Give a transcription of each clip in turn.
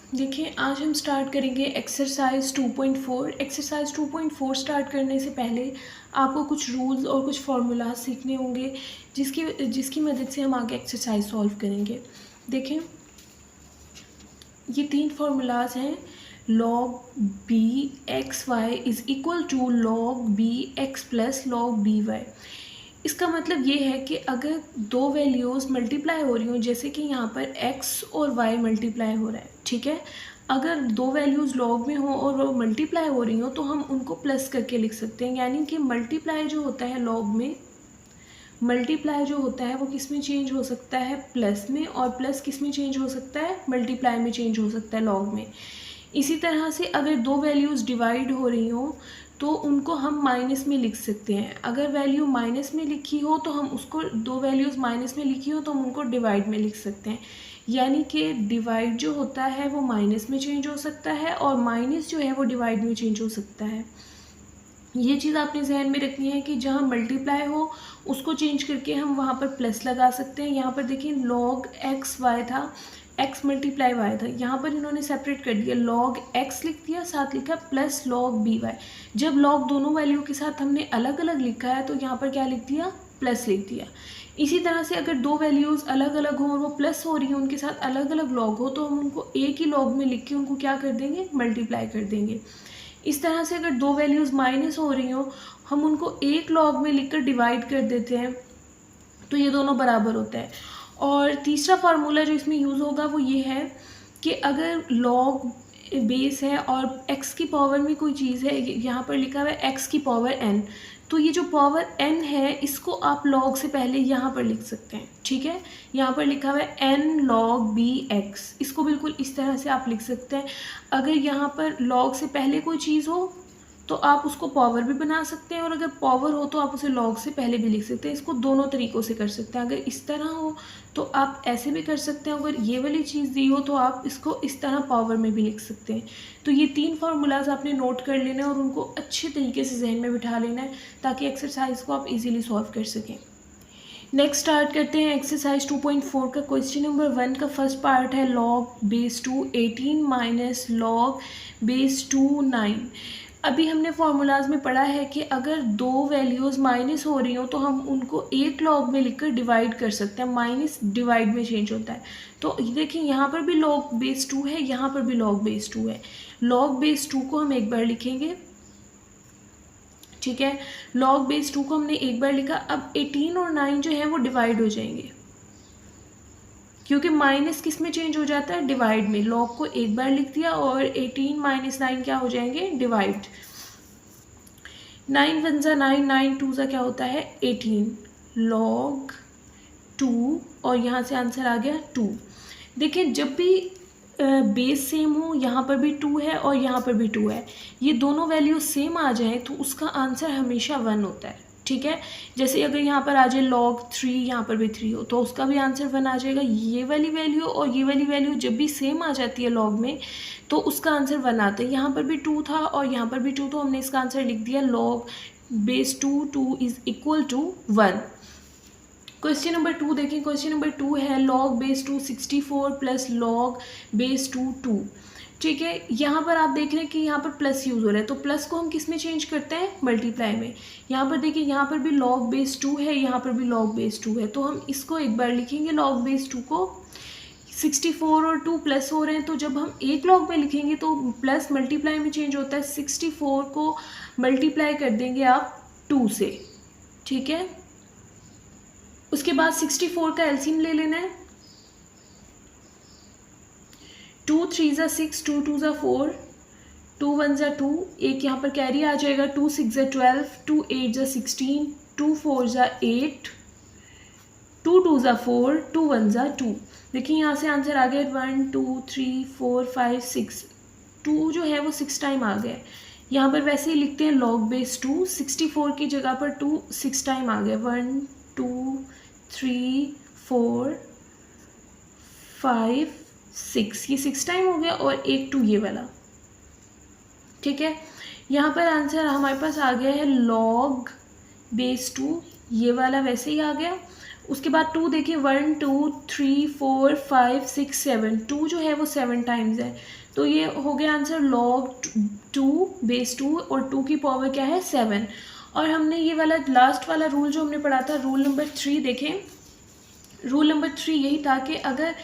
देखिए, आज हम स्टार्ट करेंगे एक्सरसाइज 2.4। एक्सरसाइज 2.4 स्टार्ट करने से पहले आपको कुछ रूल्स और कुछ फार्मूलाज सीखने होंगे जिसकी मदद से हम आगे एक्सरसाइज सॉल्व करेंगे। देखें, ये 3 फार्मूलाज हैं। log b x y is equal to log b x plus log b y. इसका मतलब ये है कि अगर दो वैल्यूज़ मल्टीप्लाई हो रही हों, जैसे कि यहाँ पर x और y मल्टीप्लाई हो रहा है, ठीक है। अगर दो वैल्यूज़ लॉग में हो और वो मल्टीप्लाई हो रही हो तो हम उनको प्लस करके लिख सकते हैं। यानी कि मल्टीप्लाई जो होता है लॉग में, मल्टीप्लाई जो होता है वो किस में चेंज हो सकता है, प्लस में, और प्लस किस में चेंज हो सकता है, मल्टीप्लाई में चेंज हो सकता है, लॉग में। इसी तरह से अगर दो वैल्यूज़ डिवाइड हो रही हो तो उनको हम माइनस में लिख सकते हैं। अगर वैल्यू माइनस में लिखी हो तो हम उसको, दो वैल्यूज़ माइनस में लिखी हो तो हम उनको डिवाइड में लिख सकते हैं। यानी कि डिवाइड जो होता है वो माइनस में चेंज हो सकता है और माइनस जो है वो डिवाइड में चेंज हो सकता है। ये चीज़ आपने जहन में रखनी है कि जहाँ मल्टीप्लाई हो उसको चेंज करके हम वहाँ पर प्लस लगा सकते हैं। यहाँ पर देखिए log एक्स वाई था, x मल्टीप्लाई वाई था, यहाँ पर इन्होंने सेपरेट कर दिया, log x लिख दिया, साथ लिखा प्लस log b वाई। जब log दोनों वैल्यू के साथ हमने अलग अलग लिखा है तो यहाँ पर क्या लिख दिया, प्लस लिख दिया। इसी तरह से अगर दो वैल्यूज़ अलग अलग हों और वो प्लस हो रही हैं, उनके साथ अलग अलग log हो, तो हम उनको एक ही log में लिख के उनको क्या कर देंगे, मल्टीप्लाई कर देंगे। इस तरह से अगर दो वैल्यूज़ माइनस हो रही हो, हम उनको एक लॉग में लिखकर डिवाइड कर देते हैं तो ये दोनों बराबर होता है। और तीसरा फार्मूला जो इसमें यूज़ होगा वो ये है कि अगर लॉग बेस है और x की पावर में कोई चीज़ है, यहाँ पर लिखा हुआ है x की पावर n, तो ये जो पावर n है इसको आप log से पहले यहाँ पर लिख सकते हैं, ठीक है। यहाँ पर लिखा हुआ है n log bx, इसको बिल्कुल इस तरह से आप लिख सकते हैं। अगर यहाँ पर log से पहले कोई चीज़ हो तो आप उसको पावर भी बना सकते हैं, और अगर पावर हो तो आप उसे लॉग से पहले भी लिख सकते हैं। इसको दोनों तरीक़ों से कर सकते हैं। अगर इस तरह हो तो आप ऐसे भी कर सकते हैं, अगर ये वाली चीज़ दी हो तो आप इसको इस तरह पावर में भी लिख सकते हैं। तो ये 3 फार्मूलाज आपने नोट कर लेना है और उनको अच्छे तरीके से जहन में बिठा लेना है ताकि एक्सरसाइज को आप ईजिली सॉल्व कर सकें। नेक्स्ट स्टार्ट करते हैं एक्सरसाइज 2.4 का। क्वेश्चन नंबर 1 का फर्स्ट पार्ट है log base 2 18 minus log base 2 9। अभी हमने फार्मूलाज में पढ़ा है कि अगर दो वैल्यूज़ माइनस हो रही हो तो हम उनको एक लॉग में लिखकर डिवाइड कर सकते हैं। माइनस डिवाइड में चेंज होता है। तो देखिए, यहाँ पर भी log बेस 2 है, यहाँ पर भी log बेस 2 है। log बेस 2 को हम एक बार लिखेंगे, ठीक है। log बेस 2 को हमने एक बार लिखा। अब 18 और 9 जो है वो डिवाइड हो जाएंगे, क्योंकि माइनस किस में चेंज हो जाता है, डिवाइड में। log को एक बार लिख दिया और 18 माइनस 9 क्या हो जाएंगे, डिवाइड। 9 वन ज़ा 9, 9 टू ज़ा क्या होता है 18, log 2, और यहाँ से आंसर आ गया 2। देखिए, जब भी बेस सेम हो, यहाँ पर भी 2 है और यहाँ पर भी 2 है, ये दोनों वैल्यू सेम आ जाए तो उसका आंसर हमेशा 1 होता है, ठीक है। जैसे अगर यहाँ पर आ जाए log 3, यहाँ पर भी 3 हो तो उसका भी आंसर 1 आ जाएगा। ये वाली वैल्यू और ये वाली वैल्यू जब भी सेम आ जाती है log में तो उसका आंसर 1 आता है। यहाँ पर भी 2 था और यहाँ पर भी 2, तो हमने इसका आंसर लिख दिया log base 2 2 is equal to 1। Question number 2 देखें। क्वेश्चन नंबर 2 है log base 2 64 plus log base 2 2, ठीक है। यहाँ पर आप देख रहे हैं कि यहाँ पर प्लस यूज़ हो रहा है, तो प्लस को हम किस में चेंज करते हैं, मल्टीप्लाई में। यहाँ पर देखिए, यहाँ पर भी log बेस 2 है, यहाँ पर भी log बेस 2 है, तो हम इसको एक बार लिखेंगे log बेस 2 को। 64 और 2 प्लस हो रहे हैं, तो जब हम एक log में लिखेंगे तो प्लस मल्टीप्लाई में चेंज होता है। 64 को मल्टीप्लाई कर देंगे आप 2 से, ठीक है। उसके बाद 64 का एलसीएम ले लेना है। 2 3 ज़ा 6, 2 2 ज़ा 4, 2 1 ज़ा 2, एक यहाँ पर कैरी आ जाएगा, 2 6 ज़ा 12, 2 8 ज़ा 16, 2 4 ज़ा 8, 2 2 ज़ा 4, 2 1 ज़ा 2। देखिए, यहाँ से आंसर आ गया 1 2 3 4 5 6, 2 जो है वो 6 टाइम आ गया। यहाँ पर वैसे ही लिखते हैं log बेस 2, 64 की जगह पर 2 6 टाइम आ गया, 1 2 3 4 5 6, ये 6 टाइम हो गया, और एक 2 ये वाला, ठीक है। यहाँ पर आंसर हमारे पास आ गया है log बेस 2, ये वाला वैसे ही आ गया। उसके बाद 2 देखिए 1 2 3 4 5 6 7, 2 जो है वो 7 टाइम्स है, तो ये हो गया आंसर log 2 बेस 2 और 2 की पावर क्या है 7। और हमने ये वाला लास्ट वाला रूल जो हमने पढ़ा था रूल नंबर 3 देखें, रूल नंबर 3 यही था कि अगर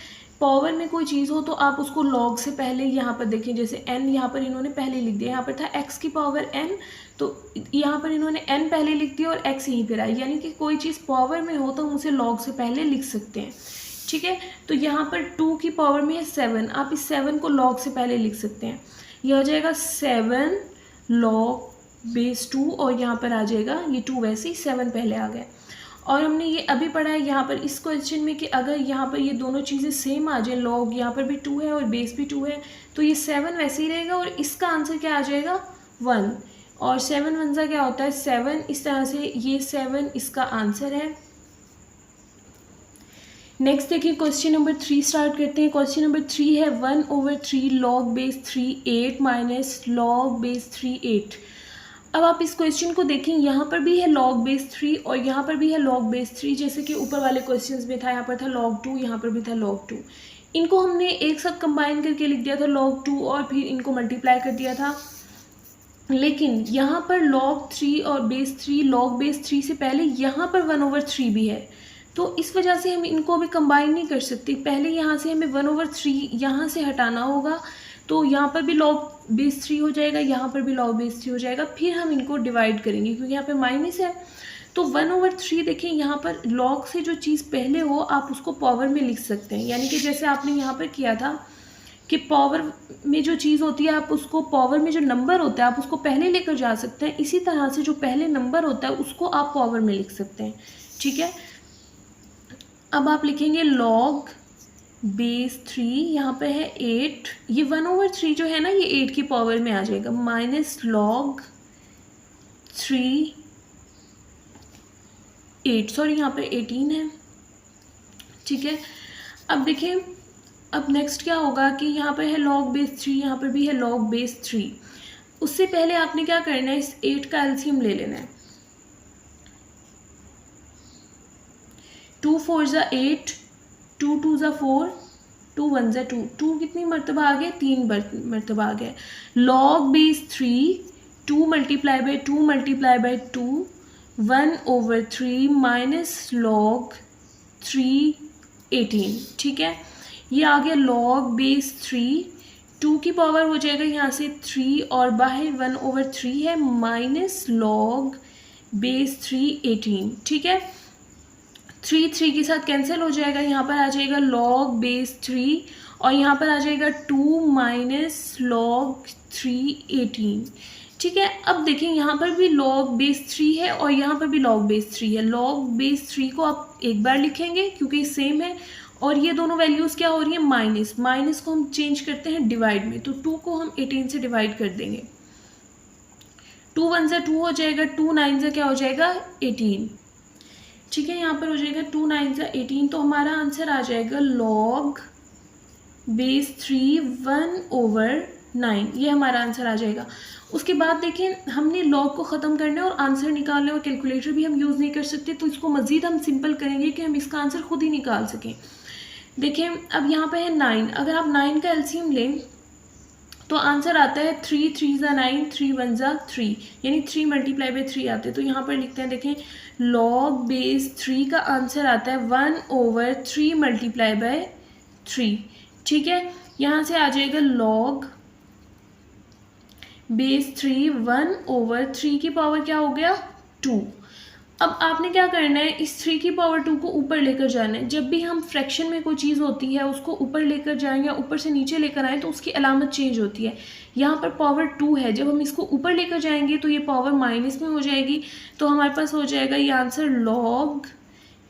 पावर में कोई चीज़ हो तो आप उसको लॉग से पहले यहाँ पर देखें, जैसे n यहाँ पर इन्होंने पहले लिख दिया, यहाँ पर था x की पावर n, तो यहाँ पर इन्होंने n पहले लिख दिया और x यहीं पर आई, यानी कि कोई चीज़ पावर में हो तो हम उसे लॉग से पहले लिख सकते हैं। ठीक है, तो यहाँ पर 2 की पावर में है 7, आप इस 7 को लॉग से पहले लिख सकते हैं, यह हो जाएगा 7 log बेस 2 और यहाँ पर आ जाएगा ये 2, वैसे ही 7 पहले आ गया। और हमने ये अभी पढ़ा है यहाँ पर इस क्वेश्चन में कि अगर यहाँ पर ये दोनों चीज़ें सेम आ जाए, लॉग यहाँ पर भी 2 है और बेस भी 2 है, तो ये 7 वैसे ही रहेगा और इसका आंसर क्या आ जाएगा 1, और 7 1 सा क्या होता है 7, इस तरह से ये 7 इसका आंसर है। नेक्स्ट देखिए क्वेश्चन नंबर 3 स्टार्ट करते हैं। क्वेश्चन नंबर 3 है 1/3 log base 3 8 minus log base 3 8। अब आप इस क्वेश्चन को देखें, यहाँ पर भी है log बेस 3 और यहाँ पर भी है log बेस 3, जैसे कि ऊपर वाले क्वेश्चंस में था, यहाँ पर था log 2, यहाँ पर भी था log 2। इनको हमने एक साथ कंबाइन करके लिख दिया था log 2 और फिर इनको मल्टीप्लाई कर दिया था, लेकिन यहाँ पर log 3 और बेस 3, log बेस 3 से पहले यहाँ पर 1/3 भी है, तो इस वजह से हम इनको अभी कंबाइन नहीं कर सकते। पहले यहाँ से हमें 1/3 यहाँ से हटाना होगा, तो यहाँ पर भी log बेस 3 हो जाएगा, यहाँ पर भी log बेस 3 हो जाएगा, फिर हम इनको डिवाइड करेंगे क्योंकि यहाँ पे माइनस है। तो 1/3 देखें, यहाँ पर log से जो चीज़ पहले हो आप उसको पावर में लिख सकते हैं, यानी कि जैसे आपने यहाँ पर किया था कि पावर में जो चीज़ होती है आप उसको, पावर में जो नंबर होता है आप उसको पहले लेकर जा सकते हैं, इसी तरह से जो पहले नंबर होता है उसको आप पावर में लिख सकते हैं। ठीक है, अब आप लिखेंगे log बेस 3, यहाँ पे है 8, ये 1/3 जो है ना ये 8 की पावर में आ जाएगा, माइनस log 3 8, सॉरी यहाँ पे 18 है। ठीक है, अब देखिए अब नेक्स्ट क्या होगा कि यहाँ पे है log बेस 3, यहाँ पर भी है log बेस 3। उससे पहले आपने क्या करना है, इस 8 का एलसीएम ले लेना है। 2 4 ज़ा 8, 2 2 ज़ा 4, 2 1 ज़ा 2, 2 कितनी मरतबा आ गया 3 मरतबा आ गया। log base 3 2 multiply by 2 multiply by 2 1/3 minus log 3 18। ठीक है, ये आ गया log बेस 3, 2 की पावर हो जाएगा यहाँ से 3 और बाहर 1/3 है, माइनस log बेस 3 18। ठीक है, 3 3 के साथ कैंसिल हो जाएगा, यहाँ पर आ जाएगा log बेस 3 और यहाँ पर आ जाएगा 2 माइनस log 3 18। ठीक है, अब देखें यहाँ पर भी log बेस 3 है और यहाँ पर भी log बेस 3 है। log बेस 3 को आप एक बार लिखेंगे क्योंकि सेम है, और ये दोनों वैल्यूज़ क्या हो रही है माइनस, माइनस को हम चेंज करते हैं डिवाइड में, तो 2 को हम 18 से डिवाइड कर देंगे, 2 1 ज़ा 2 हो जाएगा, 2 9 ज़ा क्या हो जाएगा 18। ठीक है, यहाँ पर हो जाएगा 2 9 ज़ा 18, तो हमारा आंसर आ जाएगा log बेस 3 1/9, ये हमारा आंसर आ जाएगा। उसके बाद देखें हमने log को ख़त्म करना है और आंसर निकालने और कैलकुलेटर भी हम यूज़ नहीं कर सकते, तो इसको मज़ीद हम सिंपल करेंगे कि हम इसका आंसर खुद ही निकाल सकें। देखें अब यहाँ पे है 9, अगर आप 9 का एलसीएम लें तो आंसर आता है 3 3 ज़ा 9, 3 1 ज़ा 3, यानी 3 मल्टीप्लाई बाई 3 आते हैं। तो यहाँ पर लिखते हैं, देखें log बेस 3 का आंसर आता है 1/3 मल्टीप्लाई बाई 3। ठीक है, यहाँ से आ जाएगा log बेस 3 1/3 की पावर क्या हो गया 2। अब आपने क्या करना है, इस 3 की पावर 2 को ऊपर लेकर जाना है। जब भी हम फ्रैक्शन में कोई चीज़ होती है उसको ऊपर लेकर जाएं या ऊपर से नीचे लेकर आएँ तो उसकी अलामत चेंज होती है। यहाँ पर पावर 2 है, जब हम इसको ऊपर लेकर जाएंगे तो ये पावर माइनस में हो जाएगी, तो हमारे पास हो जाएगा ये आंसर log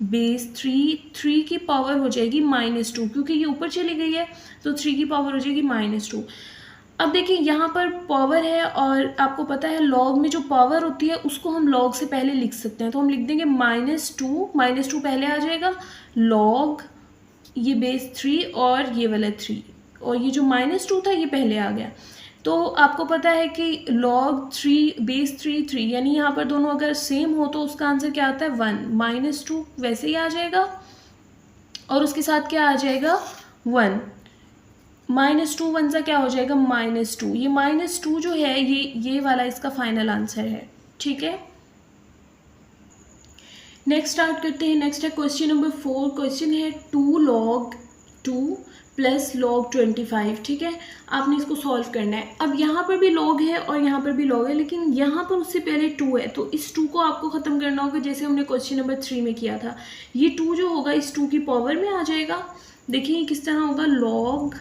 बेस 3 की पावर हो जाएगी -2, क्योंकि ये ऊपर चली गई है तो 3 की पावर हो जाएगी -2। अब देखिए यहाँ पर पावर है और आपको पता है log में जो पावर होती है उसको हम log से पहले लिख सकते हैं, तो हम लिख देंगे -2 पहले आ जाएगा, log ये बेस 3 और ये वाला 3, और ये जो -2 था ये पहले आ गया। तो आपको पता है कि log 3 बेस 3 यानी यहाँ पर दोनों अगर सेम हो तो उसका आंसर क्या आता है 1 -2 वैसे ही आ जाएगा और उसके साथ क्या आ जाएगा 1 -2 1 सा क्या हो जाएगा -2। ये -2 जो है ये वाला इसका फाइनल आंसर है। ठीक है, नेक्स्ट स्टार्ट करते हैं। नेक्स्ट है क्वेश्चन नंबर 4। क्वेश्चन है 2 log 2 प्लस log 25। ठीक है, आपने इसको सॉल्व करना है। अब यहाँ पर भी log है और यहाँ पर भी log है, लेकिन यहाँ पर उससे पहले 2 है, तो इस 2 को आपको ख़त्म करना होगा जैसे हमने क्वेश्चन नंबर 3 में किया था। ये 2 जो होगा इस 2 की पावर में आ जाएगा। देखिए ये किस तरह होगा, log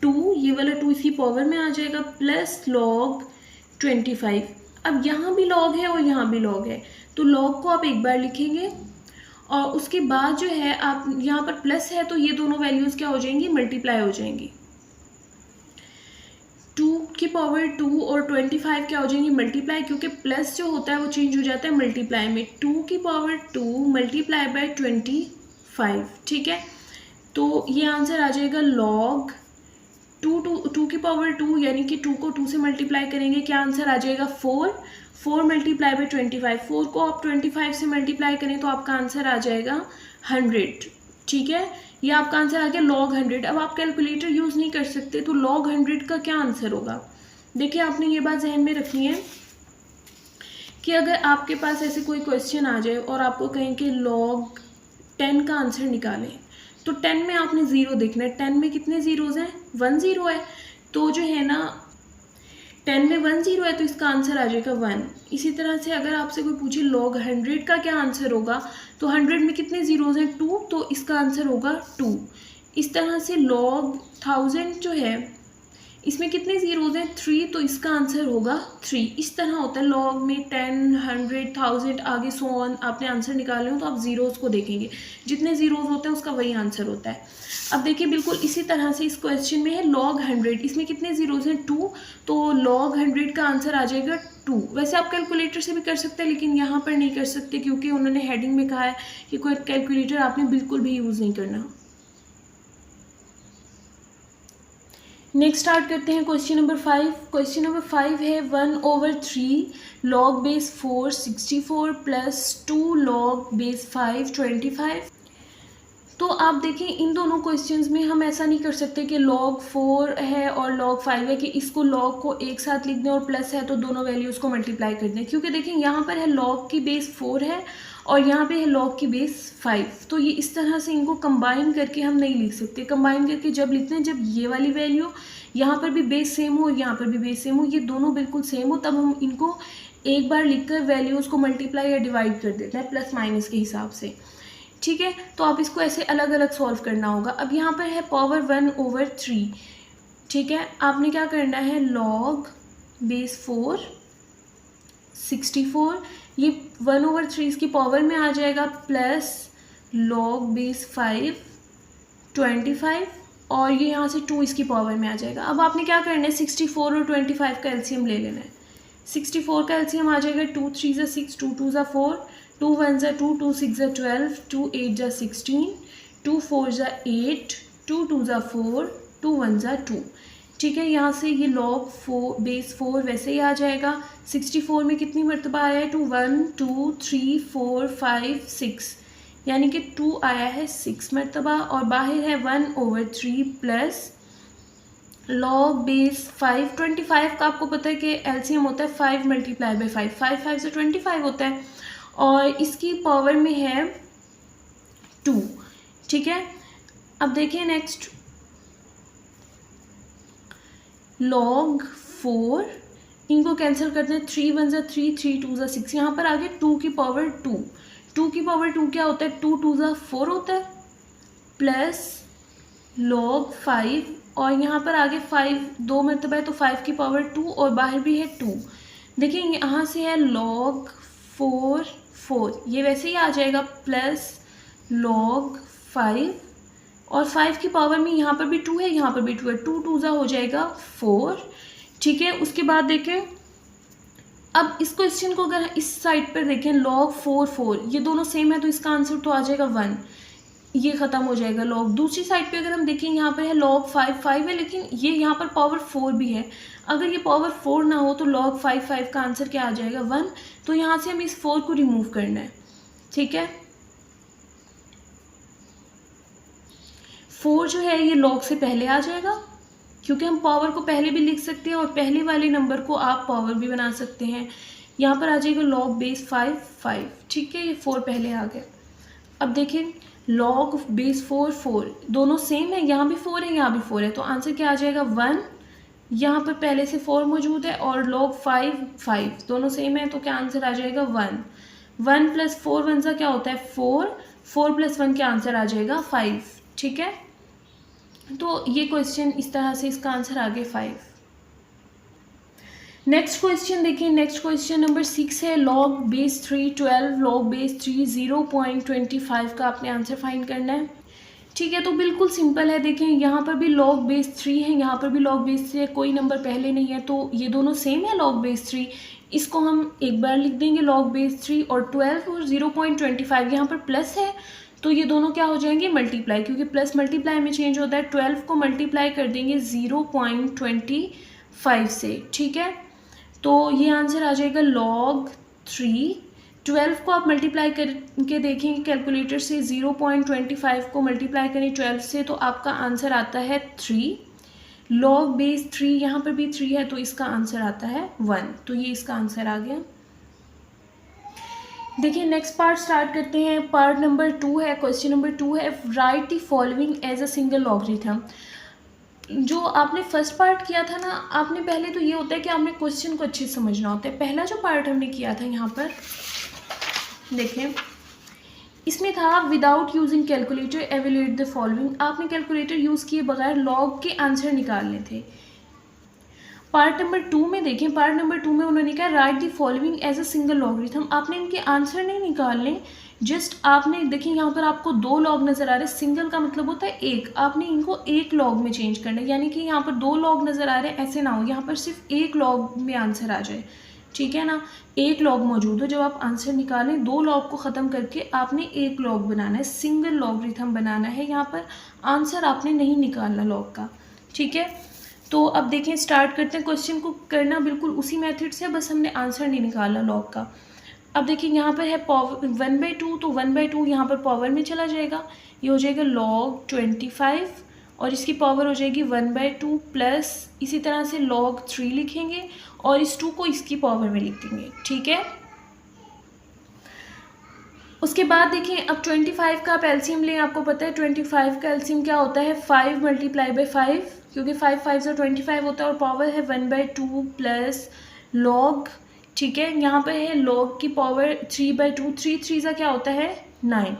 2, ये वाला 2 इसकी पावर में आ जाएगा, प्लस log 25। अब यहाँ भी log है और यहाँ भी log है, तो log को आप एक बार लिखेंगे और उसके बाद जो है आप यहाँ पर प्लस है तो ये दोनों वैल्यूज़ क्या हो जाएंगी, मल्टीप्लाई हो जाएंगी। 2 की पावर 2 और 25 क्या हो जाएंगी, मल्टीप्लाई, क्योंकि प्लस जो होता है वो चेंज हो जाता है मल्टीप्लाई में। 2 की पावर 2 मल्टीप्लाई बाय 25। ठीक है, तो ये आंसर आ जाएगा log 2 की पावर 2 यानी कि 2 को 2 से मल्टीप्लाई करेंगे, क्या आंसर आ जाएगा 4 मल्टीप्लाई बाई 25। 4 को आप 25 से मल्टीप्लाई करें तो आपका आंसर आ जाएगा 100। ठीक है, ये आपका आंसर आ गया log 100। अब आप कैलकुलेटर यूज़ नहीं कर सकते, तो log 100 का क्या आंसर होगा। देखिए आपने ये बात जहन में रखनी है कि अगर आपके पास ऐसे कोई क्वेश्चन आ जाए और आपको कहें कि log 10 का आंसर निकालें, तो 10 में आपने 0 देखना है। 10 में कितने ज़ीरोज़ हैं, 1 0 है, तो जो है ना 10 में 1 0 है तो इसका आंसर आ जाएगा 1। इसी तरह से अगर आपसे कोई पूछे log 100 का क्या आंसर होगा, तो 100 में कितने ज़ीरोज़ हैं, 2, तो इसका आंसर होगा 2। इस तरह से log 1000 जो है इसमें कितने ज़ीरोज़ हैं, 3, तो इसका आंसर होगा 3। इस तरह होता है log में 10 100 1000 आगे सो ऑन। आपने आंसर निकाले हो तो आप ज़ीरोज़ को देखेंगे, जितने ज़ीरोज़ होते हैं उसका वही आंसर होता है। अब देखिए बिल्कुल इसी तरह से इस क्वेश्चन में है log 100, इसमें कितने ज़ीरोज़ हैं, 2, तो log 100 का आंसर आ जाएगा 2। वैसे आप कैलकुलेटर से भी कर सकते हैं, लेकिन यहाँ पर नहीं कर सकते क्योंकि उन्होंने हेडिंग में कहा है कि कोई कैलकुलेटर आपने बिल्कुल भी यूज़ नहीं करना। नेक्स्ट स्टार्ट करते हैं क्वेश्चन नंबर 5। क्वेश्चन नंबर 5 है 1/3 log base 4 64 plus 2 log base 5 25। तो आप देखें इन दोनों क्वेश्चंस में हम ऐसा नहीं कर सकते कि log 4 है और log 5 है कि इसको log को एक साथ लिख दें और प्लस है तो दोनों वैल्यूज़ को मल्टीप्लाई कर दें, क्योंकि देखें यहाँ पर है log की बेस 4 है और यहाँ पे है log की बेस 5, तो ये इस तरह से इनको कंबाइन करके हम नहीं लिख सकते। कंबाइन करके जब लिखते हैं जब ये वाली वैल्यू यहाँ पर भी बेस सेम हो, यहाँ पर भी बेस सेम हो, ये दोनों बिल्कुल सेम हो, तब हम इनको एक बार लिखकर वैल्यूज़ को मल्टीप्लाई या डिवाइड कर देते हैं प्लस माइनस के हिसाब से। ठीक है, तो आप इसको ऐसे अलग अलग सॉल्व करना होगा। अब यहाँ पर है पावर 1/3। ठीक है, आपने क्या करना है, log बेस 4 64, ये 1/3 इसकी पावर में आ जाएगा, प्लस log बेस 5 25 और ये यहाँ से 2 इसकी पावर में आ जाएगा। अब आपने क्या करना है, 64 और 25 का एलसीएम ले लेना है। 64 का एलसीएम आ जाएगा 2 3 = 6, 2 2 = 4, 2 1 = 2, 2 6 = 12, 2 8 = 16, 2 4 = 8, 2 2 = 4, 2 1 = 2। ठीक है, यहाँ से ये log 4 बेस 4 वैसे ही आ जाएगा। 64 में कितनी मरतबा आया है, 2 1 2 3 4 5 6, यानी कि 2 आया है 6 मरतबा, और बाहर है 1/3 प्लस log बेस 5 25 का आपको पता है कि एलसीएम होता है 5 × 5 5 5 से 25 होता है, और इसकी पावर में है 2। ठीक है, अब देखिए नेक्स्ट log 4, इनको कैंसिल करते हैं, 3 1 = 3, 3 2 = 6, यहाँ पर आगे 2 की पावर 2। 2 की पावर 2 क्या होता है, 2 2 = 4 होता है, प्लस log 5, और यहाँ पर आगे 5 2 मरतबा है तो 5 की पावर 2 और बाहर भी है 2। देखिए यहाँ से है log 4, ये वैसे ही आ जाएगा, प्लस log 5 और 5 की पावर में यहाँ पर भी 2 है, यहाँ पर भी 2 है, 2 2 ज़ा हो जाएगा 4। ठीक है, उसके बाद देखें अब इस क्वेश्चन को अगर इस साइड पर देखें log 4 4, ये दोनों सेम है तो इसका आंसर तो आ जाएगा 1। ये ख़त्म हो जाएगा लॉग। दूसरी साइड पे अगर हम देखें यहाँ पर है log 5 है, लेकिन ये यहाँ पर पावर 4 भी है। अगर ये पावर 4 ना हो तो log 5 का आंसर क्या आ जाएगा 1। तो यहाँ से हमें इस 4 को रिमूव करना है, ठीक है। 4 जो है ये log से पहले आ जाएगा, क्योंकि हम पावर को पहले भी लिख सकते हैं और पहले वाले नंबर को आप पावर भी बना सकते हैं। यहाँ पर आ जाएगा log बेस 5, ठीक है, ये 4 पहले आ गया। अब देखें log बेस 4 दोनों सेम है, यहाँ भी 4 है यहाँ भी 4 है, तो आंसर क्या आ जाएगा 1। यहाँ पर पहले से 4 मौजूद है और log 5 दोनों सेम है, तो क्या आंसर आ जाएगा 1। 1 + 4 1 सा क्या होता है 4 + 1 क्या आंसर आ जाएगा 5, ठीक है। तो ये क्वेश्चन इस तरह से इसका आंसर आ गया 5। नेक्स्ट क्वेश्चन देखिए, नेक्स्ट क्वेश्चन नंबर 6 है log बेस 3 12, log बेस 3 0.25 का आपने आंसर फाइंड करना है, ठीक है। तो बिल्कुल सिंपल है, देखें यहाँ पर भी log बेस 3 है, यहाँ पर भी log बेस 3 है, कोई नंबर पहले नहीं है, तो ये दोनों सेम है log बेस 3। इसको हम एक बार लिख देंगे log बेस 3, और 12 और 0.25 यहाँ पर प्लस है, तो ये दोनों क्या हो जाएंगे मल्टीप्लाई, क्योंकि प्लस मल्टीप्लाई में चेंज होता है। 12 को मल्टीप्लाई कर देंगे 0.25 से, ठीक है। तो ये आंसर आ जाएगा log 3। 12 को आप मल्टीप्लाई करके देखेंगे कैलकुलेटर से, 0.25 को मल्टीप्लाई करें 12 से, तो आपका आंसर आता है 3। log बेस 3 यहाँ पर भी 3 है, तो इसका आंसर आता है 1। तो ये इसका आंसर आ गया। देखिए नेक्स्ट पार्ट स्टार्ट करते हैं। पार्ट नंबर 2 है, क्वेश्चन नंबर 2 है write the following as a single logarithm. जो आपने फर्स्ट पार्ट किया था ना, आपने पहले तो ये होता है कि आपने क्वेश्चन को अच्छे से समझना होता है। पहला जो पार्ट हमने किया था यहाँ पर देखें, इसमें था without using calculator evaluate the following. आपने कैलकुलेटर यूज़ किए बगैर लॉग के आंसर निकालने थे। पार्ट नंबर 2 में देखें, पार्ट नंबर 2 में उन्होंने कहा write the following as a single logarithm. आपने इनके आंसर नहीं निकालने, जस्ट आपने देखिए यहाँ पर आपको 2 लॉग नज़र आ रहे हैं। सिंगल का मतलब होता है एक, आपने इनको एक लॉग में चेंज करना है, यानी कि यहाँ पर 2 लॉग नज़र आ रहे हैं, ऐसे ना हो यहाँ पर सिर्फ एक लॉग में आंसर आ जाए, ठीक है ना। एक लॉग मौजूद हो, जब आप आंसर निकालें 2 लॉग को ख़त्म करके आपने एक लॉग बनाना है, सिंगल लॉगरिथम बनाना है। यहाँ पर आंसर आपने नहीं निकालना लॉग का, ठीक है। तो अब देखें स्टार्ट करते हैं। क्वेश्चन को करना बिल्कुल उसी मेथड से, बस हमने आंसर नहीं निकालना लॉग का। अब देखिए यहाँ पर है पावर 1/2, तो 1/2 यहाँ पर पावर में चला जाएगा, ये हो जाएगा log 25 और इसकी पावर हो जाएगी 1/2 प्लस इसी तरह से log 3 लिखेंगे और इस 2 को इसकी पावर में लिख देंगे, ठीक है। उसके बाद देखें अब 25 का आप एलसीएम लें। आपको पता है 25 का एलसीएम क्या होता है 5 × 5, क्योंकि 5 5 से 25 होता है और पावर है 1/2 प्लस log, ठीक है। यहाँ पे है log की पावर 3/2, 3 3 सा क्या होता है 9।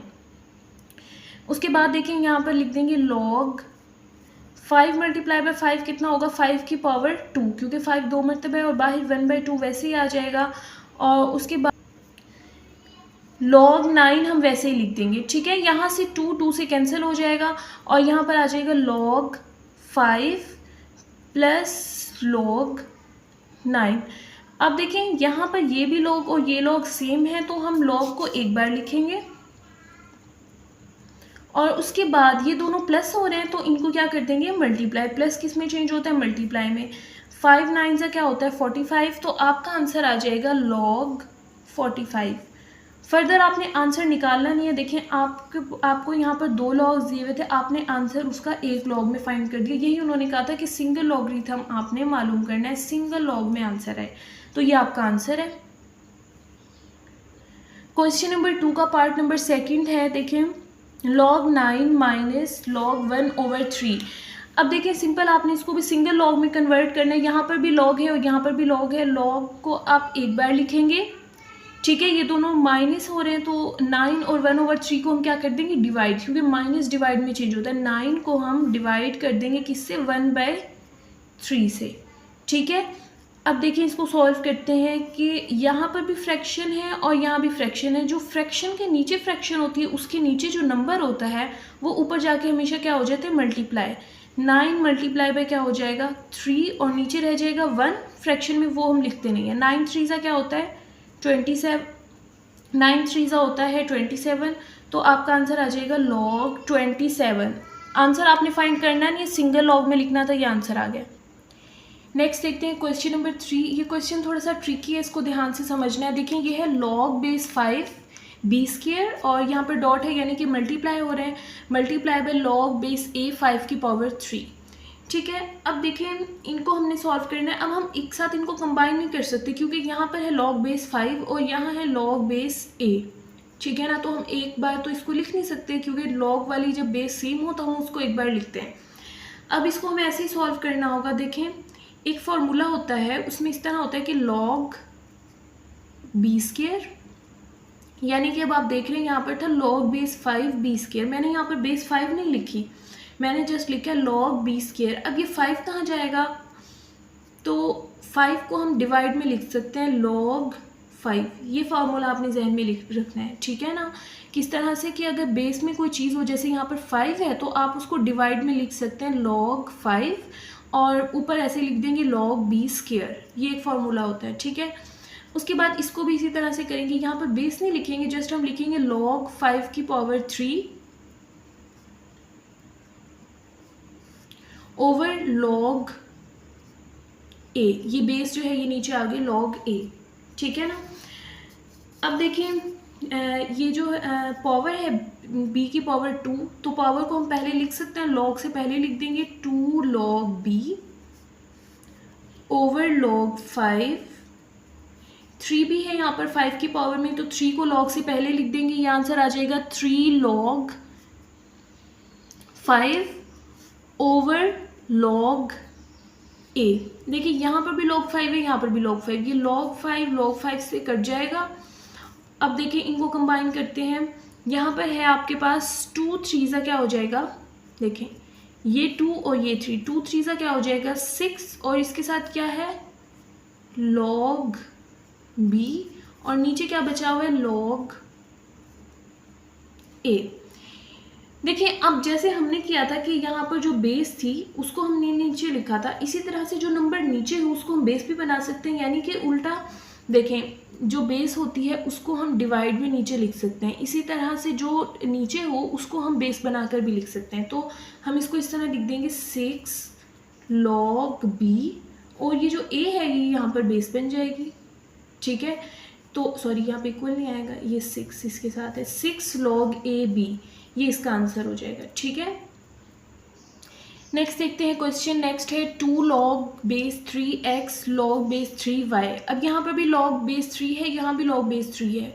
उसके बाद देखें यहाँ पर लिख देंगे log 5 × 5 कितना होगा 5 की पावर 2, क्योंकि 5 2 मरतबा है और बाहर 1/2 वैसे ही आ जाएगा। और उसके बाद log 9 हम वैसे ही लिख देंगे, ठीक है। यहाँ से 2 से कैंसिल हो जाएगा और यहाँ पर आ जाएगा log 5 प्लस log 9। अब देखें यहाँ पर ये भी log और ये log सेम है, तो हम log को एक बार लिखेंगे और उसके बाद ये दोनों प्लस हो रहे हैं तो इनको क्या कर देंगे मल्टीप्लाई। प्लस किस में चेंज होता है मल्टीप्लाई में। 5 9 से क्या होता है 45, तो आपका आंसर आ जाएगा log 45। फर्दर आपने आंसर निकालना नहीं है। देखें आपको यहाँ पर 2 लॉग्स दिए हुए थे, आपने आंसर उसका एक लॉग में फाइंड कर दिया। यही उन्होंने कहा था कि सिंगल लॉगरिथम आपने मालूम करना है, सिंगल लॉग में आंसर है, तो ये आपका आंसर है। क्वेश्चन नंबर 2 का पार्ट नंबर 2 है, देखें log 9 माइनस log 1/3। अब देखिए सिंपल आपने इसको भी सिंगल लॉग में कन्वर्ट करना है। यहाँ पर भी लॉग है और यहाँ पर भी लॉग है। लॉग को आप एक बार लिखेंगे, ठीक है। ये दोनों माइनस हो रहे हैं तो 9 और 1/3 को हम क्या कर देंगे डिवाइड, क्योंकि माइनस डिवाइड में चेंज होता है। 9 को हम डिवाइड कर देंगे किससे 1/3 से, ठीक है। अब देखिए इसको सॉल्व करते हैं कि यहाँ पर भी फ्रैक्शन है और यहाँ भी फ्रैक्शन है। जो फ्रैक्शन के नीचे फ्रैक्शन होती है उसके नीचे जो नंबर होता है वो ऊपर जाके हमेशा क्या हो जाते हैं मल्टीप्लाई। 9 मल्टीप्लाई बाय क्या हो जाएगा 3 और नीचे रह जाएगा 1। फ्रैक्शन में वो हम लिखते नहीं है। 9 3 सा क्या होता है 27, 9 3 सा होता है 27। तो आपका आंसर आ जाएगा log 27। आंसर आपने फाइंड करना नहीं, सिंगल लॉग में लिखना था, ये आंसर आ गया। नेक्स्ट देखते हैं क्वेश्चन नंबर 3। ये क्वेश्चन थोड़ा सा ट्रिकी है, इसको ध्यान से समझना है। देखिए ये है log बेस 5 b² और यहाँ पर डॉट है यानी कि मल्टीप्लाई हो रहे हैं, multiply by log base a 5 की पावर 3। ठीक है, अब देखिए इनको हमने सॉल्व करना है। अब हम एक साथ इनको कंबाइन नहीं कर सकते क्योंकि यहाँ पर है log बेस 5 और यहाँ है log बेस a। ठीक है ना, तो हम एक बार तो इसको लिख नहीं सकते क्योंकि log वाली जब बेस सेम हो तो हम उसको एक बार लिखते हैं। अब इसको हमें ऐसे ही सॉल्व करना होगा। देखें एक फॉर्मूला होता है, उसमें इस तरह होता है कि log b², यानी कि अब आप देख रहे हैं यहाँ पर था log बेस 5 b²। मैंने यहाँ पर बेस 5 नहीं लिखी, मैंने जस्ट लिखा log b²। अब ये 5 कहाँ जाएगा, तो 5 को हम डिवाइड में लिख सकते हैं log 5। ये फार्मूला आपने जहन में लिख रखना है, ठीक है ना। किस तरह से कि अगर बेस में कोई चीज़ हो, जैसे यहाँ पर 5 है तो आप उसको डिवाइड में लिख सकते हैं log 5 और ऊपर ऐसे लिख देंगे log b²। ये एक फार्मूला होता है, ठीक है। उसके बाद इसको भी इसी तरह से करेंगे, यहाँ पर बेस नहीं लिखेंगे, जस्ट हम लिखेंगे log 5 की पावर 3 ओवर log a। ये बेस जो है ये नीचे आ गई log a, ठीक है ना। अब देखिए ये जो पावर है b की पावर 2, तो पावर को हम पहले लिख सकते हैं, log से पहले लिख देंगे 2 log b ओवर log 5। 3 भी है यहाँ पर 5 की पावर में, तो 3 को log से पहले लिख देंगे, ये आंसर आ जाएगा 3 log 5 ओवर log a। देखिए यहाँ पर भी log 5 है, यहाँ पर भी log 5, ये log 5 से कट जाएगा। अब देखिए इनको कंबाइन करते हैं, यहाँ पर है आपके पास 2 3 सा क्या हो जाएगा, देखें ये 2 और ये 3, 2 3 सा क्या हो जाएगा 6 और इसके साथ क्या है log b और नीचे क्या बचा हुआ है log a। देखिए अब जैसे हमने किया था कि यहाँ पर जो बेस थी उसको हमने नीचे लिखा था, इसी तरह से जो नंबर नीचे है उसको हम बेस भी बना सकते हैं, यानी कि उल्टा देखें जो बेस होती है उसको हम डिवाइड में नीचे लिख सकते हैं, इसी तरह से जो नीचे हो उसको हम बेस बनाकर भी लिख सकते हैं। तो हम इसको इस तरह लिख देंगे 6 log b और ये जो a है ये यहाँ पर बेस बन जाएगी, ठीक है। तो सॉरी यहाँ पे इक्वल नहीं आएगा, ये 6 इसके साथ है, 6 log a b, ये इसका आंसर हो जाएगा, ठीक है। नेक्स्ट देखते हैं क्वेश्चन। नेक्स्ट है 2 log base 3x log base 3y। अब यहाँ पर भी log बेस 3 है, यहाँ भी log बेस 3 है,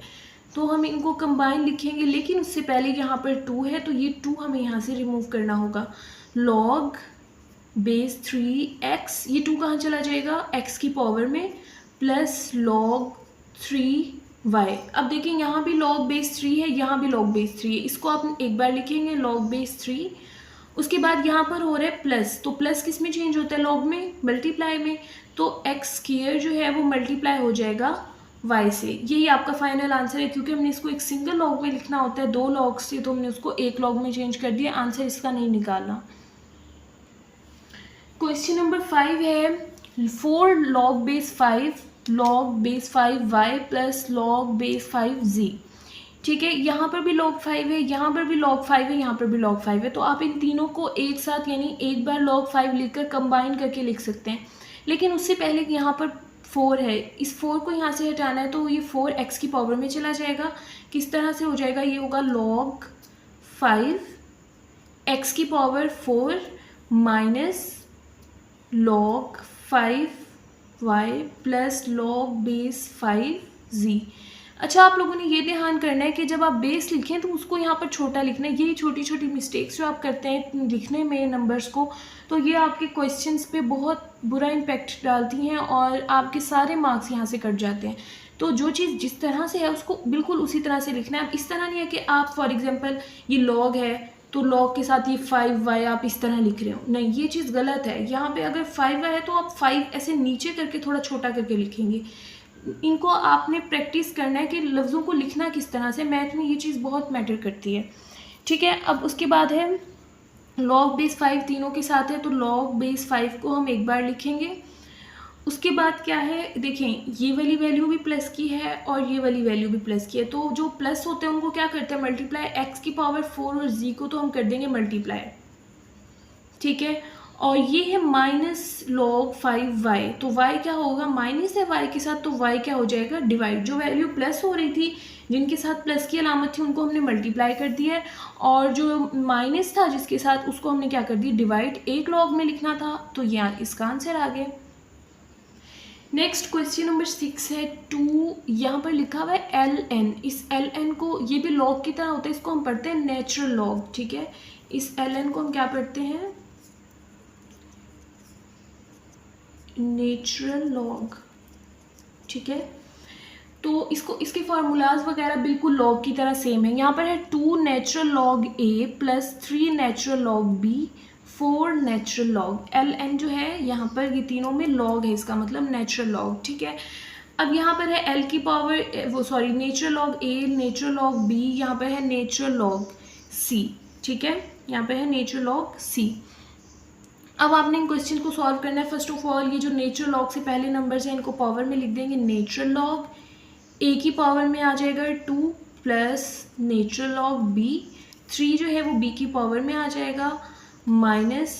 तो हम इनको कंबाइन लिखेंगे, लेकिन उससे पहले यहाँ पर 2 है तो ये 2 हमें यहाँ से रिमूव करना होगा। log बेस 3x, ये 2 कहाँ चला जाएगा x की पावर में, प्लस log 3y। अब देखिए यहाँ भी log बेस 3 है, यहाँ भी log बेस 3 है, इसको आप एक बार लिखेंगे log बेस 3। उसके बाद यहाँ पर हो रहा है प्लस, तो प्लस किस में चेंज होता है log में, मल्टीप्लाई में, तो x² जो है वो मल्टीप्लाई हो जाएगा y से। यही आपका फाइनल आंसर है, क्योंकि हमने इसको एक सिंगल log में लिखना होता है 2 log से, तो हमने उसको एक log में चेंज कर दिया, आंसर इसका नहीं निकालना। क्वेश्चन नंबर 5 है 4 log base 5 log base 5y plus log base 5z। ठीक है, यहाँ पर भी log 5 है, यहाँ पर भी log 5 है, यहाँ पर भी log 5 है, तो आप इन तीनों को एक साथ यानी एक बार log 5 लिखकर कंबाइन करके लिख सकते हैं। लेकिन उससे पहले यहाँ पर 4 है, इस 4 को यहाँ से हटाना है, तो ये 4 x की पावर में चला जाएगा। किस तरह से हो जाएगा, ये होगा log 5 x की power 4 minus log 5y plus log base 5z। अच्छा, आप लोगों ने ये ध्यान करना है कि जब आप बेस लिखें तो उसको यहाँ पर छोटा लिखना है। ये छोटी छोटी मिस्टेक्स जो आप करते हैं लिखने में नंबर्स को, तो ये आपके क्वेश्चंस पे बहुत बुरा इम्पैक्ट डालती हैं और आपके सारे मार्क्स यहाँ से कट जाते हैं। तो जो चीज़ जिस तरह से है उसको बिल्कुल उसी तरह से लिखना है। अब इस तरह नहीं है कि आप फॉर एग्जांपल ये लॉग है तो लॉग के साथ ये 5y आप इस तरह लिख रहे हो, नहीं, ये चीज़ गलत है। यहाँ पे अगर 5y है तो आप 5 ऐसे नीचे करके थोड़ा छोटा करके लिखेंगे। इनको आपने प्रैक्टिस करना है कि लफ्ज़ों को लिखना किस तरह से, मैथ में ये चीज़ बहुत मैटर करती है। ठीक है, अब उसके बाद है log बेस 5 तीनों के साथ है, तो log बेस 5 को हम एक बार लिखेंगे उसके बाद क्या है, देखें ये वाली वैल्यू भी प्लस की है और ये वाली वैल्यू भी प्लस की है, तो जो प्लस होते हैं उनको क्या करते हैं मल्टीप्लाई, एक्स की पावर 4 और जी को तो हम कर देंगे मल्टीप्लाई, ठीक है। और ये है माइनस लॉग 5y, तो y क्या होगा, माइनस है y के साथ, तो y क्या हो जाएगा डिवाइड, जो वैल्यू प्लस हो रही थी जिनके साथ प्लस की अलामत थी उनको हमने मल्टीप्लाई कर दिया है, और जो माइनस था जिसके साथ उसको हमने क्या कर दिया डिवाइड, एक लॉग में लिखना था, तो यहाँ इसका आंसर आ गया। नेक्स्ट क्वेश्चन नंबर 6 है 2, यहाँ पर लिखा हुआ है ln, इस ln को, ये भी लॉग की तरह होता है, इसको हम पढ़ते हैं नेचुरल लॉग, ठीक है। इस ln को हम क्या पढ़ते हैं, नेचुरल लॉग, ठीक है। तो इसको, इसके फार्मूलाज वगैरह बिल्कुल लॉग की तरह सेम है। यहाँ पर है 2 natural log a plus 3 natural log b 4 natural log, ln जो है यहाँ पर ये तीनों में लॉग है, इसका मतलब नेचुरल लॉग, ठीक है। अब यहाँ पर है l की पावर, वो sorry natural log a, natural log b, यहाँ पर है नेचुरल लॉग c, ठीक है, यहाँ पर है नेचुरल लॉग c। अब आपने इन क्वेश्चन को सॉल्व करना है। फर्स्ट ऑफ ऑल ये जो नेचुरल लॉग से पहले नंबर्स हैं इनको पावर में लिख देंगे, नेचुरल लॉग a की पावर में आ जाएगा 2 प्लस नेचुरल लॉग b, 3 जो है वो b की पावर में आ जाएगा माइनस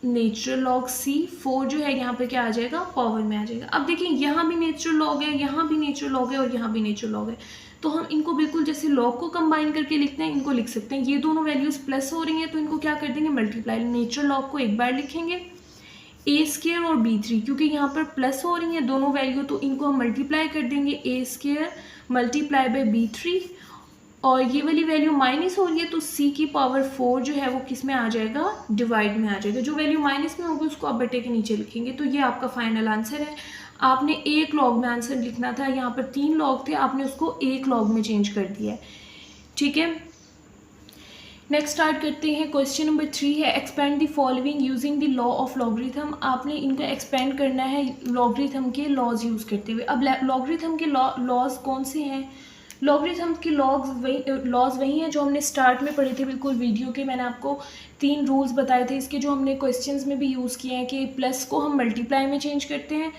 नेचुरल लॉग c, 4 जो है यहाँ पे क्या आ जाएगा पावर में आ जाएगा। अब देखिए यहाँ भी नेचुरल लॉग है, यहाँ भी नेचुरल लॉग है और यहाँ भी नेचुरल लॉग है, तो हम इनको बिल्कुल जैसे लॉग को कंबाइन करके लिखते हैं इनको लिख सकते हैं। ये दोनों वैल्यूज प्लस हो रही हैं तो इनको क्या कर देंगे मल्टीप्लाई, नेचुरल लॉग को एक बार लिखेंगे ए स्केयर और b3, क्योंकि यहाँ पर प्लस हो रही हैं दोनों वैल्यू तो इनको हम मल्टीप्लाई कर देंगे, ए स्केयर मल्टीप्लाई बाय b3, और ये वाली वैल्यू माइनस हो रही है तो c की पावर 4 जो है वो किस में आ जाएगा डिवाइड में आ जाएगा, जो वैल्यू माइनस में होगी उसको आप बटे के नीचे लिखेंगे। तो ये आपका फाइनल आंसर है। आपने एक लॉग में आंसर लिखना था, यहाँ पर 3 लॉग थे, आपने उसको एक लॉग में चेंज कर दिया है, ठीक है। नेक्स्ट स्टार्ट करते हैं। क्वेश्चन नंबर 3 है expand the following using the law of logarithm. आपने इनको एक्सपेंड करना है लॉगरिथम के लॉज यूज़ करते हुए। अब लॉगरिथम के लॉज कौन से हैं, लॉगरिथम के लॉज वही हैं जो हमने स्टार्ट में पढ़े थे बिल्कुल वीडियो के, मैंने आपको 3 रूल्स बताए थे इसके, जो हमने क्वेश्चंस में भी यूज़ किए हैं कि प्लस को हम मल्टीप्लाई में चेंज करते हैं,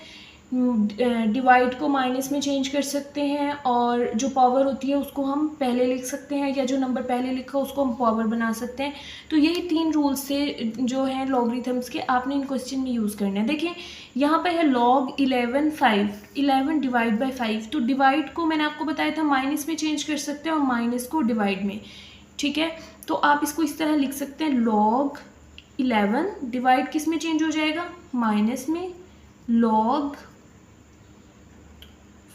डिवाइड को माइनस में चेंज कर सकते हैं, और जो पावर होती है उसको हम पहले लिख सकते हैं, या जो नंबर पहले लिखा उसको हम पावर बना सकते हैं। तो यही 3 रूल्स से जो हैं लॉगरिथम्स के, आपने इन क्वेश्चन में यूज़ करना है। देखिए यहाँ पे है लॉग 11 5, 11 डिवाइड बाई 5, तो डिवाइड को मैंने आपको बताया था माइनस में चेंज कर सकते हैं और माइनस को डिवाइड में, ठीक है। तो आप इसको इस तरह लिख सकते हैं, लॉग 11 डिवाइड किस में चेंज हो जाएगा माइनस में, लॉग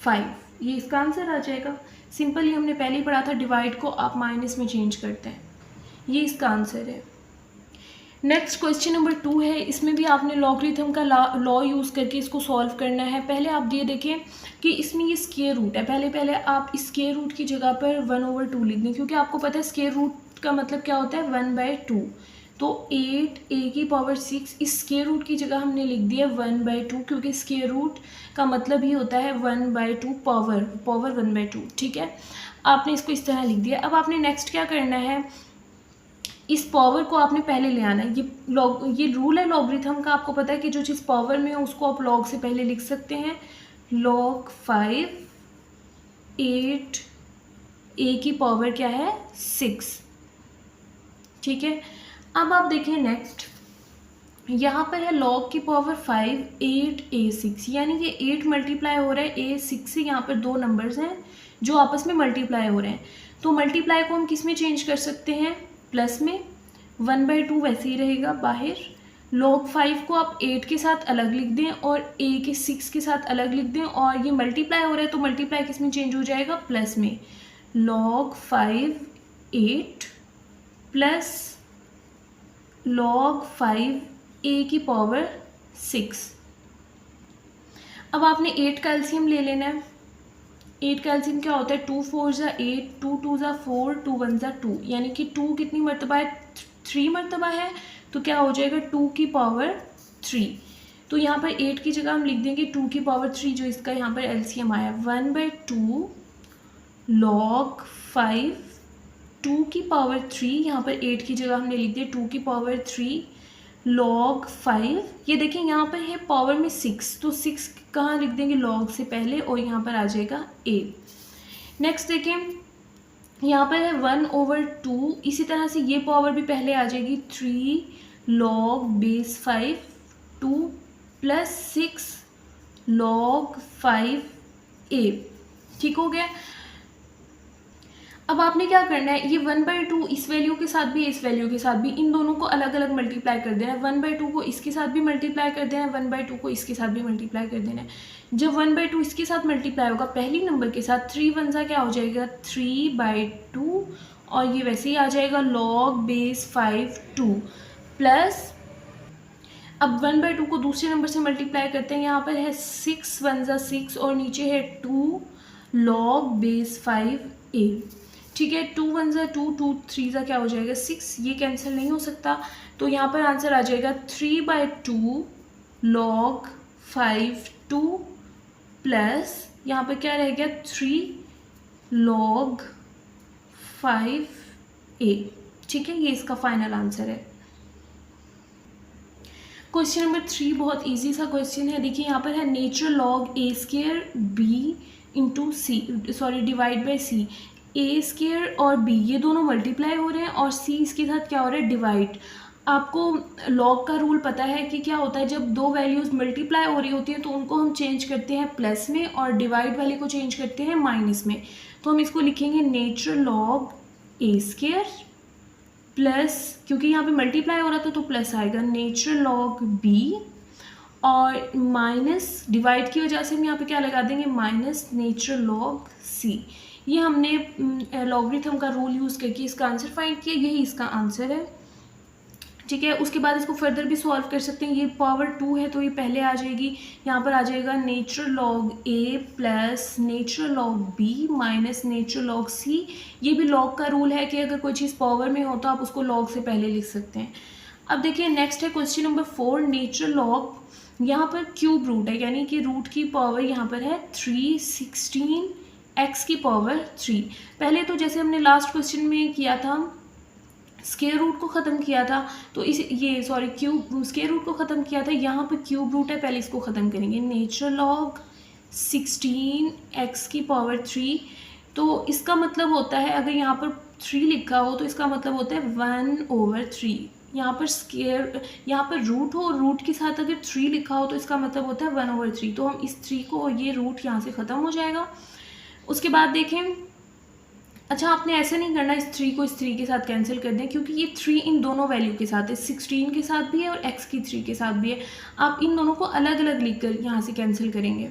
5, ये इसका आंसर आ जाएगा। सिंपल, ये हमने पहले ही पढ़ा था, डिवाइड को आप माइनस में चेंज करते हैं, ये इसका आंसर है। नेक्स्ट क्वेश्चन नंबर 2 है, इसमें भी आपने लॉगरिथम का लॉ यूज़ करके इसको सॉल्व करना है। पहले आप ये देखें कि इसमें ये स्क्वायर रूट है, पहले आप स्क्वायर रूट की जगह पर 1/2 लिख दें, क्योंकि आपको पता है स्क्वायर रूट का मतलब क्या होता है 1/2, तो 8 a की पावर 6, इस स्क्वायर रूट की जगह हमने लिख दिया 1/2, क्योंकि स्क्वायर रूट का मतलब ही होता है 1/2 पावर 1/2, ठीक है। आपने इसको इस तरह लिख दिया। अब आपने नेक्स्ट क्या करना है, इस पावर को आपने पहले ले आना है। ये रूल है लॉगरिथम का, आपको पता है कि जो चीज़ पावर में है उसको आप लॉग से पहले लिख सकते हैं। लॉग 5 8 a की पावर क्या है 6, ठीक है। अब आप देखें नेक्स्ट, यहाँ पर है लॉग की पावर 5 8 a6, यानी ये 8 मल्टीप्लाई हो रहा है a6 से, यहाँ पर 2 नंबर्स हैं जो आपस में मल्टीप्लाई हो रहे हैं, तो मल्टीप्लाई को हम किस में चेंज कर सकते हैं प्लस में, 1/2 वैसे ही रहेगा बाहर। लॉग 5 को आप 8 के साथ अलग लिख दें और a के 6 के साथ अलग लिख दें, और ये मल्टीप्लाई हो रहा है तो मल्टीप्लाई किस में चेंज हो जाएगा प्लस में, लॉग 5 8 प्लस लॉग 5 a की पावर 6। अब आपने 8 का एलसीएम ले लेना है। 8 का एलसीएम क्या होता है, 2 4 ज़ा 8, 2 2 ज़ा 4, 2 1 ज़ा 2, यानी कि 2 कितनी मरतबा है 3 मरतबा है, तो क्या हो जाएगा 2 की पावर 3। तो यहाँ पर 8 की जगह हम लिख देंगे 2 की पावर 3, जो इसका यहाँ पर एलसीएम आया 1/2 लॉग 5 2 की पावर 3, यहाँ पर 8 की जगह हमने लिख दिया 2 की पावर 3 log 5, ये देखें यहाँ पर है पावर में 6, तो 6 कहाँ लिख देंगे, log से पहले, और यहाँ पर आ जाएगा a। नेक्स्ट देखें यहाँ पर है 1/2, इसी तरह से ये पावर भी पहले आ जाएगी 3 log base 5 2 plus 6 log 5a। ठीक हो गया। अब आपने क्या करना है, ये 1/2 इस वैल्यू के साथ भी इस वैल्यू के साथ भी, इन दोनों को अलग अलग मल्टीप्लाई कर देना है। 1/2 को इसके साथ भी मल्टीप्लाई कर देना है, 1/2 को इसके साथ भी मल्टीप्लाई कर देना है। जब 1/2 इसके साथ मल्टीप्लाई होगा पहली नंबर के साथ, 3 1 सा क्या हो जाएगा 3/2, और ये वैसे ही आ जाएगा log base 5 2 प्लस, अब 1/2 को दूसरे नंबर से मल्टीप्लाई करते हैं, यहाँ पर है 6 1 सा 6 और नीचे है 2 log base 5a। ठीक है, 2 1 सा 2 2 3 सा क्या हो जाएगा 6, ये कैंसिल नहीं हो सकता, तो यहाँ पर आंसर आ जाएगा 3/2 log 5 2 प्लस यहाँ पर क्या रह गया 3 log 5a। ठीक है, ये इसका फाइनल आंसर है। क्वेश्चन नंबर 3 बहुत इजी सा क्वेश्चन है। देखिए यहाँ पर है natural log a² b into c, sorry divide by c. a² और b ये दोनों मल्टीप्लाई हो रहे हैं और c इसके साथ क्या हो रहा है डिवाइड। आपको लॉग का रूल पता है कि क्या होता है, जब दो वैल्यूज़ मल्टीप्लाई हो रही होती हैं तो उनको हम चेंज करते हैं प्लस में और डिवाइड वाले को चेंज करते हैं माइनस में। तो हम इसको लिखेंगे नेचुरल लॉग a² प्लस, क्योंकि यहाँ पे मल्टीप्लाई हो रहा था तो प्लस आएगा, नेचुरल लॉग b, और माइनस डिवाइड की वजह से हम यहाँ पे क्या लगा देंगे माइनस नेचुरल लॉग c। ये हमने लॉगरिथम का रूल यूज़ करके इसका आंसर फाइंड किया, यही इसका आंसर है। ठीक है, उसके बाद इसको फर्दर भी सॉल्व कर सकते हैं। ये पावर 2 है तो ये पहले आ जाएगी, यहाँ पर आ जाएगा natural log a plus natural log b minus natural log c। ये भी लॉग का रूल है कि अगर कोई चीज़ पावर में हो तो आप उसको लॉग से पहले लिख सकते हैं। अब देखिए नेक्स्ट है क्वेश्चन नंबर 4, नेचुरल लॉग, यहाँ पर क्यूब रूट है, यानी कि रूट की पावर यहाँ पर है 316 x की पावर 3। पहले तो जैसे हमने लास्ट क्वेश्चन में किया था, स्क्वायर रूट को ख़त्म किया था, तो इस ये सॉरी क्यूब स्क्वायर रूट को ख़त्म किया था, यहाँ पर क्यूब रूट है, पहले इसको ख़त्म करेंगे। नेचुरल लॉग 16 x की पावर 3, तो इसका मतलब होता है अगर यहाँ पर 3 लिखा हो तो इसका मतलब होता है 1/3। यहाँ पर स्क्वायर, यहाँ पर रूट हो, रूट के साथ अगर 3 लिखा हो तो इसका मतलब होता है 1/3। तो हम इस 3 को, ये रूट यहाँ से ख़त्म हो जाएगा। उसके बाद देखें, अच्छा आपने ऐसे नहीं करना, इस 3 को इस 3 के साथ कैंसिल कर दें, क्योंकि ये 3 इन दोनों वैल्यू के साथ है, 16 के साथ भी है और x की 3 के साथ भी है। आप इन दोनों को अलग अलग लिखकर यहाँ से कैंसिल करेंगे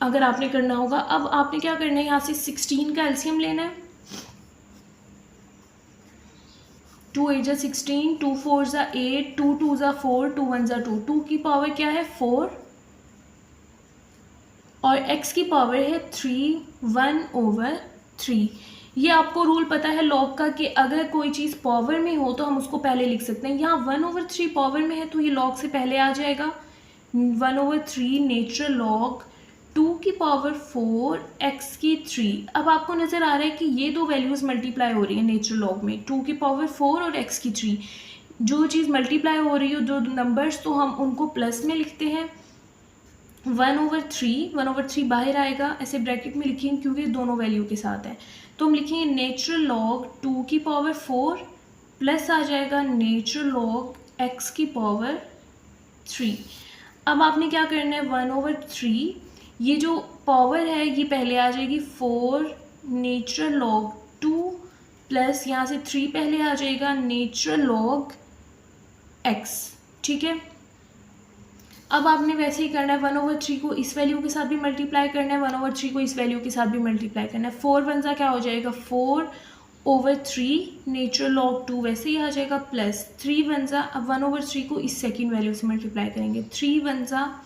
अगर आपने करना होगा। अब आपने क्या करना है, यहाँ से 16 का एलसीएम लेना है, 2 8 = 16, 2 4 = 8, 2 2 = 4, 2 1 = 2, 2 की पावर क्या है 4 और x की पावर है 3, 1/3। ये आपको रूल पता है लॉग का कि अगर कोई चीज़ पावर में हो तो हम उसको पहले लिख सकते हैं। यहाँ 1/3 पावर में है तो ये लॉग से पहले आ जाएगा, 1/3 नेचुरल लॉग 2 की पावर 4 x की 3। अब आपको नज़र आ रहा है कि ये दो वैल्यूज़ मल्टीप्लाई हो रही है नेचुरल लॉग में, 2 की पावर 4 और x की 3। जो चीज़ मल्टीप्लाई हो रही हो, जो नंबर्स, तो हम उनको प्लस में लिखते हैं। 1/3 बाहर आएगा, ऐसे ब्रैकेट में लिखेंगे क्योंकि दोनों वैल्यू के साथ है। तो हम लिखेंगे नेचुरल लॉग 2 की पावर 4 प्लस आ जाएगा नेचुरल लॉग x की पावर 3। अब आपने क्या करना है, 1/3 ये जो पावर है ये पहले आ जाएगी 4 नेचुरल लॉग 2 प्लस यहाँ से 3 पहले आ जाएगा नेचुरल लॉग x। ठीक है, अब आपने वैसे ही करना है, 1/3 को इस वैल्यू के साथ भी मल्टीप्लाई करना है, 1/3 को इस वैल्यू के साथ भी मल्टीप्लाई करना है। 4 1 सा क्या हो जाएगा 4/3 नेचुरल लॉग 2 वैसे ही आ जाएगा, प्लस 3 1 सा, अब 1/3 को इस सेकंड वैल्यू से मल्टीप्लाई करेंगे, 3 1 सा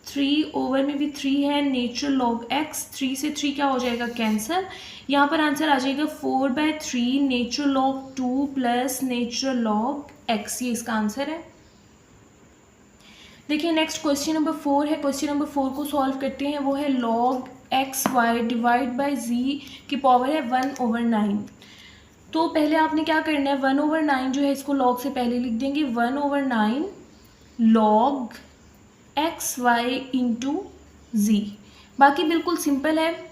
3, ओवर में भी 3 है, नेचुरल लॉग x, 3 से 3 क्या हो जाएगा कैंसिल। यहाँ पर आंसर आ जाएगा 4/3 natural log 2 plus natural log x, ये इसका आंसर है। देखिए नेक्स्ट क्वेश्चन नंबर 4 है। क्वेश्चन नंबर 4 को सॉल्व करते हैं, वो है log xy divide by z की पावर है 1/9। तो पहले आपने क्या करना है, 1/9 जो है इसको लॉग से पहले लिख देंगे, 1/9 log xy इंटू z। बाकी बिल्कुल सिंपल है,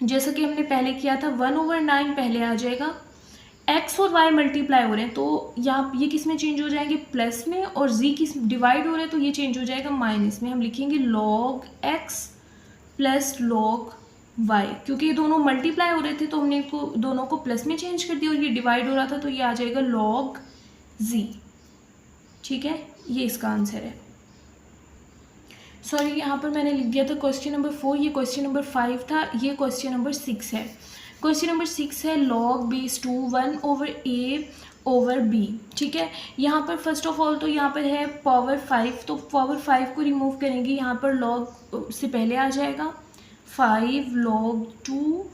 जैसा कि हमने पहले किया था। 1/9 पहले आ जाएगा, x और y मल्टीप्लाई हो रहे हैं तो यहाँ ये किस में चेंज हो जाएंगे, प्लस में, और z किस डिवाइड हो रहे हैं तो ये चेंज हो जाएगा माइनस में। हम लिखेंगे log x plus log y, क्योंकि ये दोनों मल्टीप्लाई हो रहे थे तो हमने इनको दोनों को प्लस में चेंज कर दिया, और ये डिवाइड हो रहा था तो ये आ जाएगा log z। ठीक है, ये इसका आंसर है। सॉरी, यहाँ पर मैंने लिख दिया था क्वेश्चन नंबर 4, ये क्वेश्चन नंबर 5 था, ये क्वेश्चन नंबर 6 है। क्वेश्चन नंबर 6 है log बेस 2 1/a/b। ठीक है, यहाँ पर फर्स्ट ऑफ ऑल तो यहाँ पर है पावर 5, तो पावर 5 को रिमूव करेंगे, यहाँ पर log से पहले आ जाएगा 5 log 2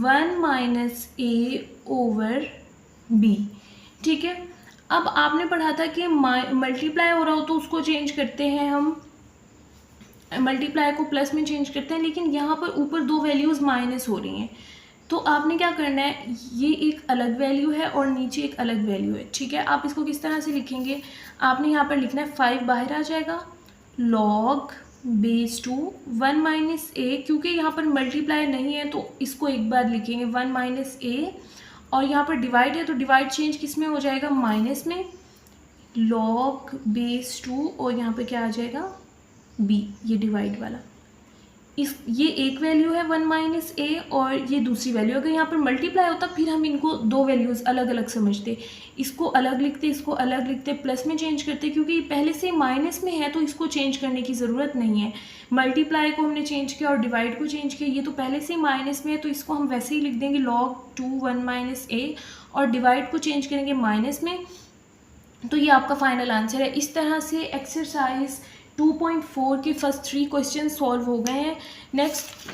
1 - a/b। ठीक है, अब आपने पढ़ा था कि मल्टीप्लाई हो रहा हो तो उसको चेंज करते हैं हम, मल्टीप्लाई को प्लस में चेंज करते हैं, लेकिन यहाँ पर ऊपर दो वैल्यूज़ माइनस हो रही हैं तो आपने क्या करना है, ये एक अलग वैल्यू है और नीचे एक अलग वैल्यू है। ठीक है, आप इसको किस तरह से लिखेंगे, आपने यहाँ पर लिखना है 5 बाहर आ जाएगा, log बेस 2 1 - a, क्योंकि यहाँ पर मल्टीप्लाई नहीं है तो इसको एक बार लिखेंगे 1 - a, और यहाँ पर डिवाइड है तो डिवाइड चेंज किस में हो जाएगा, माइनस में, log बेस 2, और यहाँ पर क्या आ जाएगा b, ये डिवाइड वाला। ये एक वैल्यू है 1 - a, और ये दूसरी वैल्यू। अगर यहाँ पर मल्टीप्लाई होता फिर हम इनको दो वैल्यूज़ अलग अलग समझते, इसको अलग लिखते, इसको अलग लिखते, प्लस में चेंज करते, क्योंकि पहले से माइनस में है तो इसको चेंज करने की ज़रूरत नहीं है। मल्टीप्लाई को हमने चेंज किया और डिवाइड को चेंज किया, ये तो पहले से ही माइनस में है तो इसको हम वैसे ही लिख देंगे log 2 1 - a, और डिवाइड को चेंज करेंगे माइनस में, तो ये आपका फाइनल आंसर है। इस तरह से एक्सरसाइज 2.4 के फर्स्ट 3 क्वेश्चन सॉल्व हो गए हैं।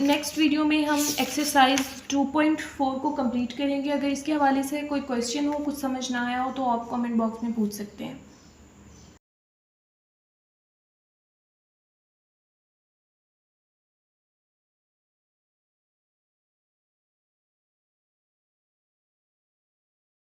नेक्स्ट वीडियो में हम एक्सरसाइज 2.4 को कंप्लीट करेंगे। अगर इसके हवाले से कोई क्वेश्चन हो, कुछ समझ ना आया हो तो आप कमेंट बॉक्स में पूछ सकते हैं।